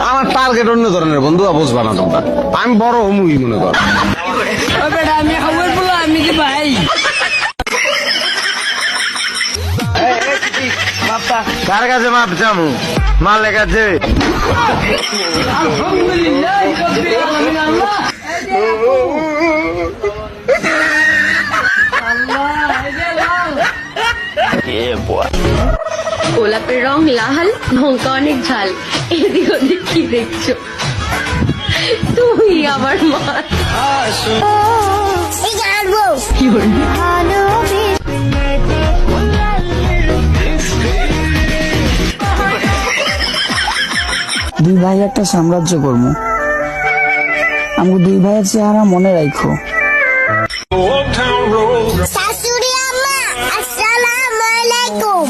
আমার টার্গেট অন্য ধরনের বন্ধু, বুঝবা না তোমরা। আমি বড় হুমুই মনে কর। আমি খবর বলো, আমি কি ভাই কার কাছে মাপ চামু? মালের কাছে। গোলাপের রং লাল, লঙ্কা অনেক ঝাল, এদিক ওদিক কি দেখছো? তুমি আমার মা। কি বল? দুই ভাই একটা সাম্রাজ্য করবো, আমাকে দুই ভাইয়ের চেহারা মনে রাখো। শাশুড়ি আম্মা, আসসালামু আলাইকুম।